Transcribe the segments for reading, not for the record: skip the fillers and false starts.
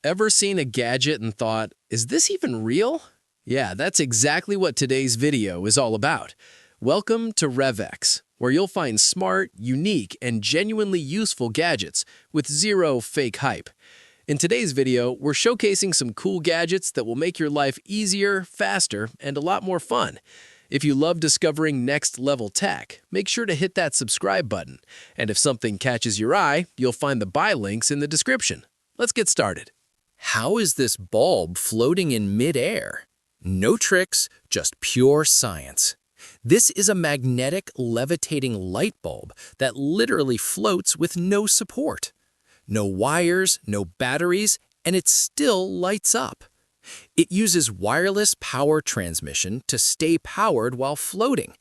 Ever seen a gadget and thought, is this even real? Yeah, that's exactly what today's video is all about. Welcome to RevX, where you'll find smart, unique, and genuinely useful gadgets with zero fake hype. In today's video, we're showcasing some cool gadgets that will make your life easier, faster, and a lot more fun. If you love discovering next-level tech, make sure to hit that subscribe button. And if something catches your eye, you'll find the buy links in the description. Let's get started. How is this bulb floating in mid-air? No tricks, just pure science. This is a magnetic levitating light bulb that literally floats with no support. No wires, no batteries, and it still lights up. It uses wireless power transmission to stay powered while floating.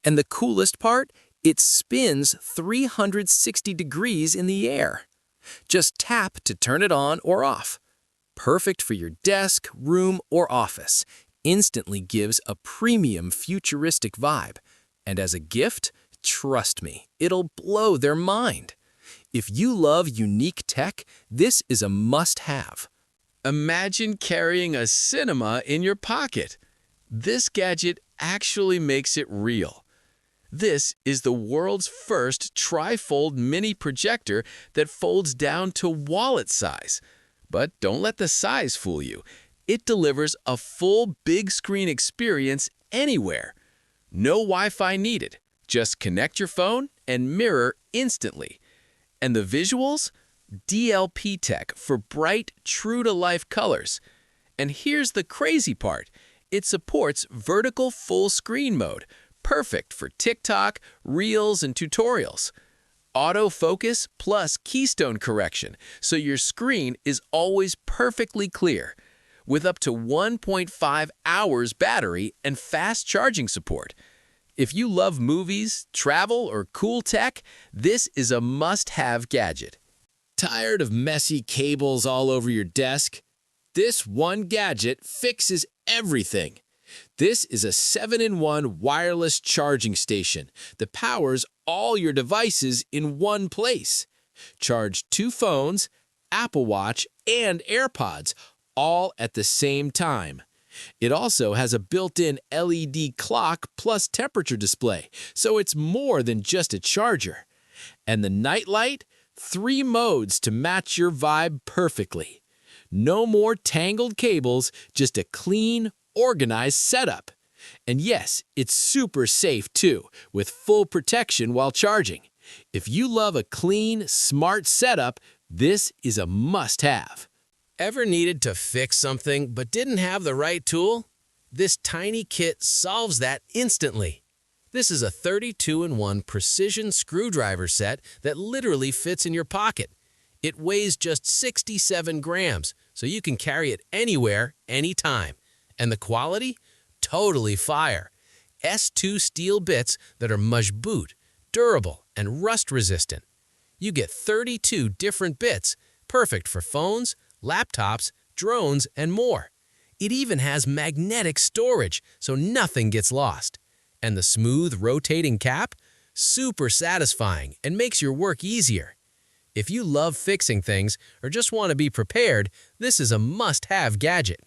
And the coolest part, it spins 360 degrees in the air. Just tap to turn it on or off. Perfect for your desk, room, or office. Instantly gives a premium futuristic vibe. And as a gift, trust me, it'll blow their mind. If you love unique tech, this is a must-have. Imagine carrying a cinema in your pocket. This gadget actually makes it real. This is the world's first Trifold mini projector that folds down to wallet size. But don't let the size fool you. It delivers a full big screen experience anywhere. No Wi-Fi needed. Just connect your phone and mirror instantly. And the visuals? DLP tech for bright, true-to-life colors. And here's the crazy part. It supports vertical full screen mode, perfect for TikTok, Reels, and tutorials. Autofocus plus keystone correction, so your screen is always perfectly clear. With up to 1.5 hours battery and fast charging support. If you love movies, travel, or cool tech, this is a must-have gadget. Tired of messy cables all over your desk? This one gadget fixes everything. This is a 7-in-1 wireless charging station that powers all your devices in one place. Charge 2 phones, Apple Watch, and AirPods, all at the same time. It also has a built-in LED clock plus temperature display, so it's more than just a charger. And the night light? 3 modes to match your vibe perfectly. No more tangled cables, just a clean, organized setup. And yes, it's super safe too, with full protection while charging. If you love a clean, smart setup, this is a must-have. Ever needed to fix something but didn't have the right tool? This tiny kit solves that instantly. This is a 32-in-1 precision screwdriver set that literally fits in your pocket. It weighs just 67 grams, so you can carry it anywhere, anytime. And the quality? Totally fire. S2 steel bits that are much-boot, durable, and rust-resistant. You get 32 different bits, perfect for phones, laptops, drones, and more. It even has magnetic storage, so nothing gets lost. And the smooth, rotating cap? Super satisfying and makes your work easier. If you love fixing things or just want to be prepared, this is a must-have gadget.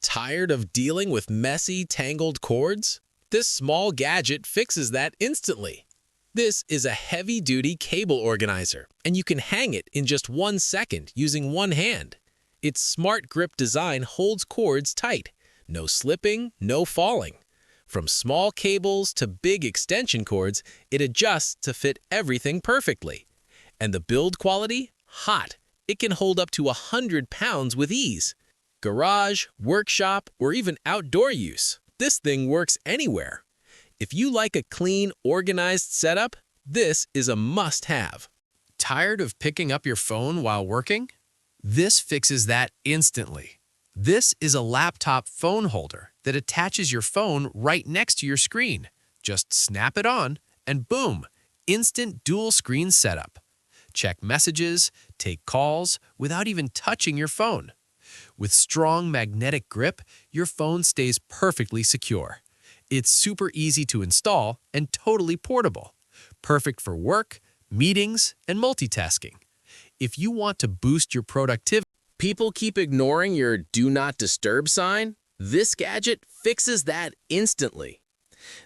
Tired of dealing with messy, tangled cords? This small gadget fixes that instantly. This is a heavy-duty cable organizer, and you can hang it in just 1 second using one hand. Its smart grip design holds cords tight. No slipping, no falling. From small cables to big extension cords, it adjusts to fit everything perfectly. And the build quality? Hot. It can hold up to 100 pounds with ease. Garage, workshop, or even outdoor use. This thing works anywhere. If you like a clean, organized setup, this is a must-have. Tired of picking up your phone while working? This fixes that instantly. This is a laptop phone holder that attaches your phone right next to your screen. Just snap it on, and boom, instant dual-screen setup. Check messages, take calls, without even touching your phone. With strong magnetic grip, your phone stays perfectly secure. It's super easy to install and totally portable. Perfect for work, meetings, and multitasking. If you want to boost your productivity, People keep ignoring your Do Not Disturb sign? This gadget fixes that instantly.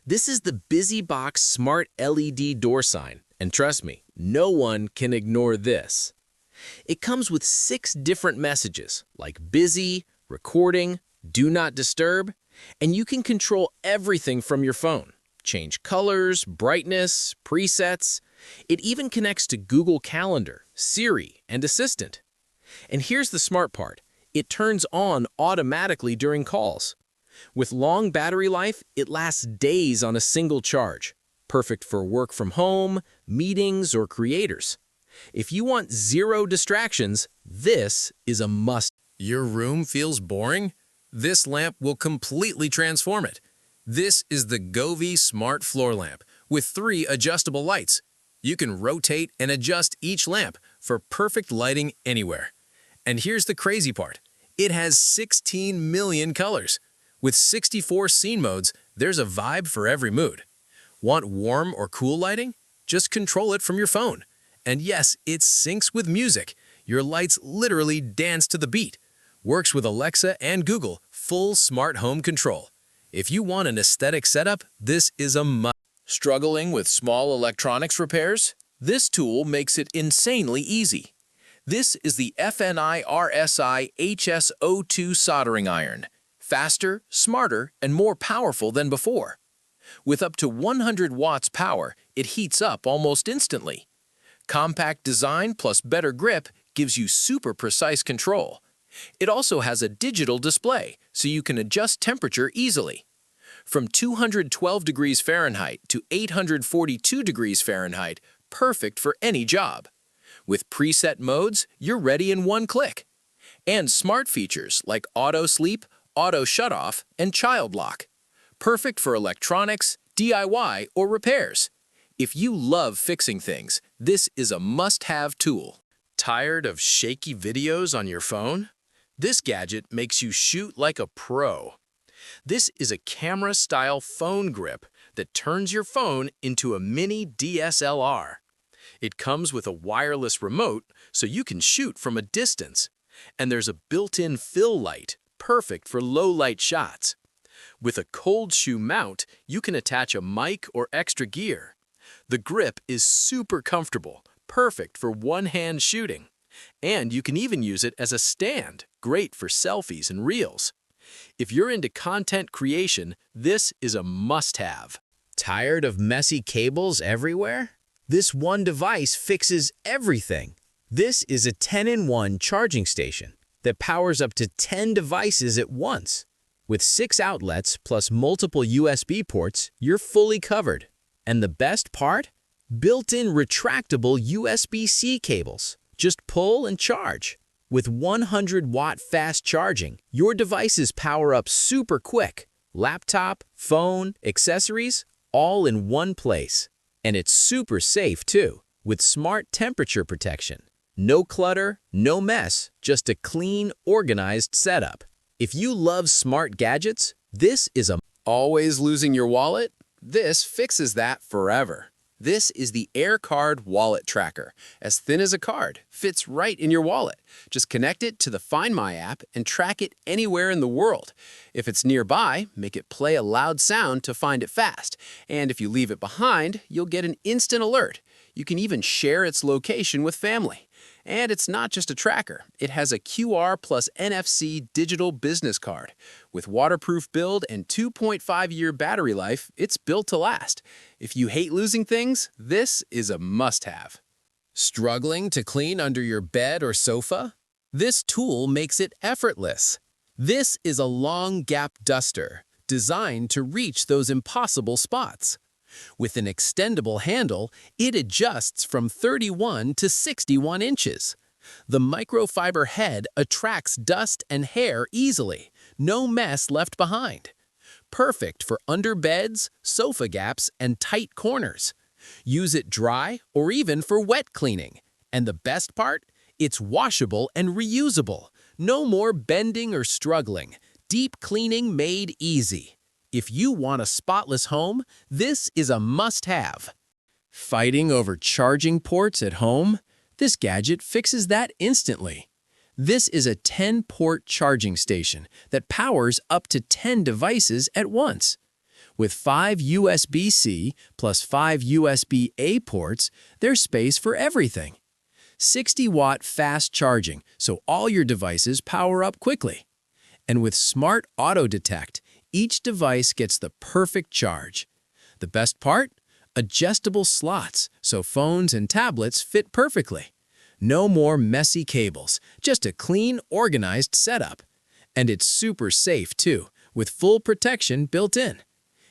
This is the BusyBox Smart LED door sign, and trust me, no one can ignore this. It comes with 6 different messages, like busy, recording, do not disturb, and you can control everything from your phone. Change colors, brightness, presets. It even connects to Google Calendar, Siri, and Assistant. And here's the smart part. It turns on automatically during calls. With long battery life, it lasts days on a single charge. Perfect for work from home, meetings, or creators. If you want 0 distractions, this is a must. Your room feels boring? This lamp will completely transform it. This is the Govee Smart Floor Lamp with 3 adjustable lights. You can rotate and adjust each lamp for perfect lighting anywhere. And here's the crazy part. It has 16 million colors. With 64 scene modes, there's a vibe for every mood. Want warm or cool lighting? Just control it from your phone. And yes, it syncs with music. Your lights literally dance to the beat. Works with Alexa and Google, full smart home control. If you want an aesthetic setup, this is a must. Struggling with small electronics repairs? This tool makes it insanely easy. This is the FNI RSI HS02 soldering iron. Faster, smarter, and more powerful than before. With up to 100 watts power, it heats up almost instantly. Compact design plus better grip gives you super precise control. It also has a digital display, so you can adjust temperature easily. From 212 degrees Fahrenheit to 842 degrees Fahrenheit, perfect for any job. With preset modes, you're ready in one click. And smart features like auto sleep, auto shutoff, and child lock. Perfect for electronics, DIY, or repairs. If you love fixing things, this is a must-have tool. Tired of shaky videos on your phone? This gadget makes you shoot like a pro. This is a camera-style phone grip that turns your phone into a mini DSLR. It comes with a wireless remote so you can shoot from a distance. And there's a built-in fill light, perfect for low-light shots. With a cold shoe mount, you can attach a mic or extra gear. The grip is super comfortable, perfect for one-hand shooting. And you can even use it as a stand, great for selfies and reels. If you're into content creation, this is a must-have. Tired of messy cables everywhere? This one device fixes everything. This is a 10-in-1 charging station that powers up to 10 devices at once. With 6 outlets plus multiple USB ports, you're fully covered. And the best part? Built-in retractable USB-C cables. Just pull and charge. With 100-watt fast charging, your devices power up super quick. Laptop, phone, accessories, all in one place. And it's super safe too, with smart temperature protection. No clutter, no mess, just a clean, organized setup. If you love smart gadgets, this is a... Always losing your wallet? This fixes that forever. This is the AirCard Wallet Tracker. As thin as a card, fits right in your wallet. Just connect it to the Find My app and track it anywhere in the world. If it's nearby, make it play a loud sound to find it fast. And if you leave it behind, you'll get an instant alert. You can even share its location with family. And it's not just a tracker. It has a QR plus NFC digital business card. With waterproof build and 2.5-year battery life, it's built to last. If you hate losing things, this is a must-have. Struggling to clean under your bed or sofa? This tool makes it effortless. This is a long gap duster designed to reach those impossible spots. With an extendable handle, it adjusts from 31 to 61 inches. The microfiber head attracts dust and hair easily, no mess left behind. Perfect for under beds, sofa gaps, and tight corners. Use it dry or even for wet cleaning. And the best part? It's washable and reusable. No more bending or struggling. Deep cleaning made easy. If you want a spotless home, this is a must-have. Fighting over charging ports at home? This gadget fixes that instantly. This is a 10-port charging station that powers up to 10 devices at once. With 5 USB-C plus 5 USB-A ports, there's space for everything. 60-watt fast charging, so all your devices power up quickly. And with Smart Auto Detect, each device gets the perfect charge. The best part? Adjustable slots, so phones and tablets fit perfectly. No more messy cables, just a clean, organized setup. And it's super safe too, with full protection built in.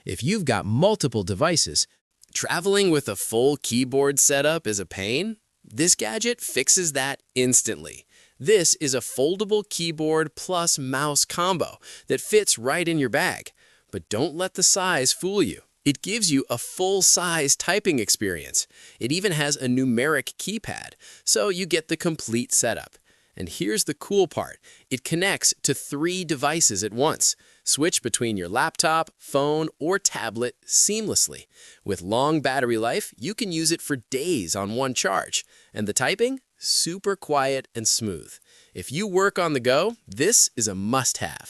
If you've got multiple devices, Traveling with a full keyboard setup is a pain? This gadget fixes that instantly. This is a foldable keyboard plus mouse combo that fits right in your bag. But don't let the size fool you. It gives you a full-size typing experience. It even has a numeric keypad, so you get the complete setup. And here's the cool part. It connects to 3 devices at once. Switch between your laptop, phone, or tablet seamlessly. With long battery life, you can use it for days on one charge. And the typing? Super quiet and smooth. If you work on the go, this is a must-have.